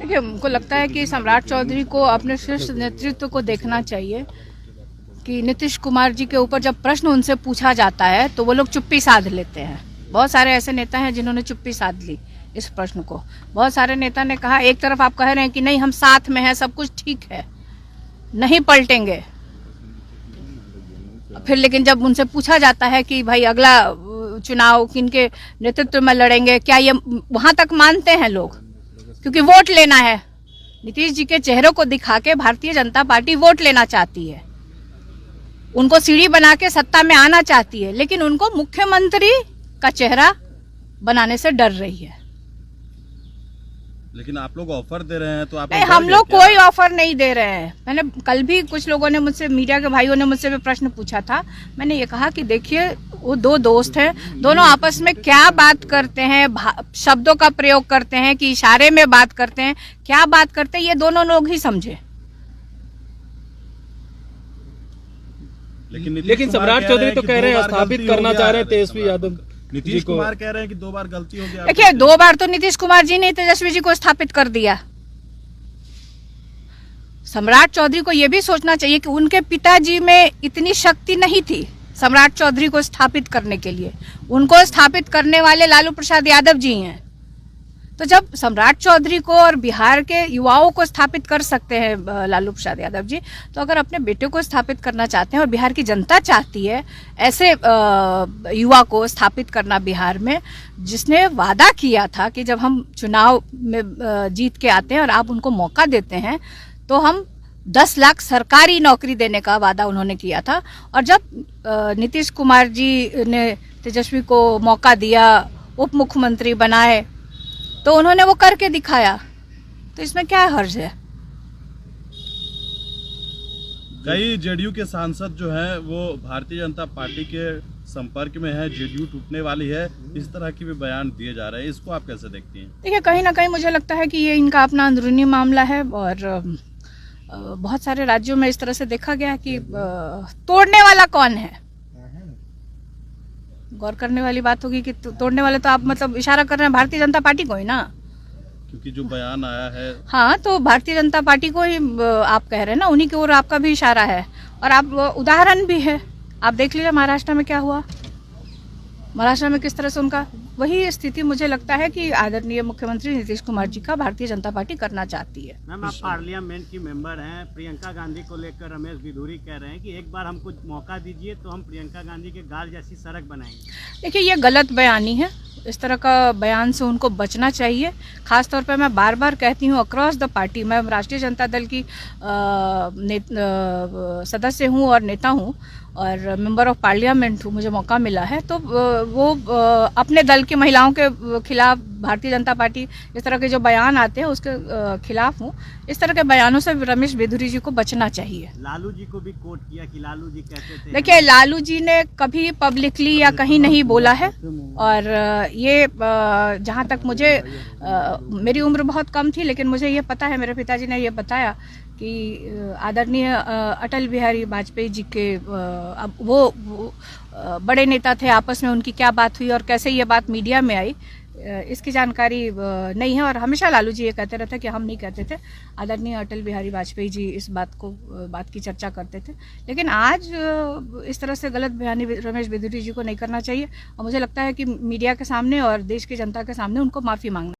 देखिए, हमको लगता है कि सम्राट चौधरी को अपने शीर्ष नेतृत्व को देखना चाहिए कि नीतीश कुमार जी के ऊपर जब प्रश्न उनसे पूछा जाता है तो वो लोग चुप्पी साध लेते हैं। बहुत सारे ऐसे नेता हैं जिन्होंने चुप्पी साध ली इस प्रश्न को। बहुत सारे नेता ने कहा, एक तरफ आप कह रहे हैं कि नहीं हम साथ में हैं, सब कुछ ठीक है, नहीं पलटेंगे, फिर लेकिन जब उनसे पूछा जाता है कि भाई अगला चुनाव किनके नेतृत्व में लड़ेंगे, क्या ये वहां तक मानते हैं लोग? क्योंकि वोट लेना है। नीतीश जी के चेहरे को दिखा के भारतीय जनता पार्टी वोट लेना चाहती है, उनको सीढ़ी बना के सत्ता में आना चाहती है, लेकिन उनको मुख्यमंत्री का चेहरा बनाने से डर रही है। लेकिन आप लोग ऑफर दे रहे हैं तो आप हम लोग कोई ऑफर नहीं दे रहे हैं। मैंने कल भी कुछ लोगों ने मुझसे, मीडिया के भाइयों ने मुझसे भी प्रश्न पूछा था। मैंने ये कहा कि देखिए, वो दो दोस्त हैं, दोनों आपस में क्या बात करते हैं, शब्दों का प्रयोग करते हैं कि इशारे में बात करते हैं, क्या बात करते हैं, ये दोनों लोग ही समझे। लेकिन सम्राट चौधरी तो कह रहे हैं स्थापित करना चाह रहे हैं तेजस्वी यादव। नीतीश कुमार कह रहे हैं कि 2 बार गलती हो गया। देखिए, 2 बार तो नीतीश कुमार जी ने तेजस्वी जी को स्थापित कर दिया। सम्राट चौधरी को यह भी सोचना चाहिए कि उनके पिताजी में इतनी शक्ति नहीं थी सम्राट चौधरी को स्थापित करने के लिए। उनको स्थापित करने वाले लालू प्रसाद यादव जी हैं। तो जब सम्राट चौधरी को और बिहार के युवाओं को स्थापित कर सकते हैं लालू प्रसाद यादव जी, तो अगर अपने बेटे को स्थापित करना चाहते हैं और बिहार की जनता चाहती है ऐसे युवा को स्थापित करना बिहार में, जिसने वादा किया था कि जब हम चुनाव में जीत के आते हैं और आप उनको मौका देते हैं तो हम 10 लाख सरकारी नौकरी देने का वादा उन्होंने किया था। और जब नीतीश कुमार जी ने तेजस्वी को मौका दिया, उप मुख्यमंत्री बनाए, तो उन्होंने वो करके दिखाया। तो इसमें क्या हर्ज है? कई जेडीयू के सांसद जो हैं वो भारतीय जनता पार्टी के संपर्क में है, जेडीयू टूटने वाली है, इस तरह के भी बयान दिए जा रहे हैं। इसको आप कैसे देखती हैं? देखिए, कहीं ना कहीं मुझे लगता है कि ये इनका अपना अंदरूनी मामला है और बहुत सारे राज्यों में इस तरह से देखा गया है कि तोड़ने वाला कौन है। गौर करने वाली बात होगी कि तोड़ने वाले तो आप मतलब इशारा कर रहे हैं भारतीय जनता पार्टी को ही ना, क्योंकि जो बयान आया है। हाँ, तो भारतीय जनता पार्टी को ही आप कह रहे हैं ना, उन्हीं की ओर आपका भी इशारा है। और आप उदाहरण भी है, आप देख लीजिए महाराष्ट्र में क्या हुआ। महाराष्ट्र में किस तरह से उनका वही स्थिति मुझे लगता है कि आदरणीय मुख्यमंत्री नीतीश कुमार जी का भारतीय जनता पार्टी करना चाहती है। मैम, आप पार्लियामेंट की मेंबर हैं। प्रियंका गांधी को लेकर रमेश बिधूरी कह रहे हैं कि एक बार हमको मौका दीजिए तो हम प्रियंका गांधी के गाल जैसी सड़क बनाएंगे। देखिए, ये गलत बयानी है। इस तरह का बयान से उनको बचना चाहिए। खासतौर पर मैं बार बार कहती हूँ, अक्रॉस द पार्टी, मैं राष्ट्रीय जनता दल की सदस्य हूँ और नेता हूँ और मेंबर ऑफ पार्लियामेंट हूँ, मुझे मौका मिला है, तो वो अपने दल की महिलाओं के खिलाफ भारतीय जनता पार्टी इस तरह के जो बयान आते हैं उसके खिलाफ हूँ। इस तरह के बयानों से रमेश बिधूरी जी को बचना चाहिए। लालू जी को भी कोट किया कि लालू जी कहते थे। देखिए, लालू जी ने कभी पब्लिकली या कहीं नहीं बोला है। और ये जहाँ तक मुझे, मेरी उम्र बहुत कम थी, लेकिन मुझे ये पता है, मेरे पिताजी ने ये बताया कि आदरणीय अटल बिहारी वाजपेयी जी के अब वो बड़े नेता थे, आपस में उनकी क्या बात हुई और कैसे ये बात मीडिया में आई, इसकी जानकारी नहीं है। और हमेशा लालू जी ये कहते रहते कि हम नहीं कहते थे, आदरणीय अटल बिहारी वाजपेयी जी इस बात की चर्चा करते थे। लेकिन आज इस तरह से गलत बयानी रमेश बिधूरी जी को नहीं करना चाहिए और मुझे लगता है कि मीडिया के सामने और देश की जनता के सामने उनको माफ़ी मांगना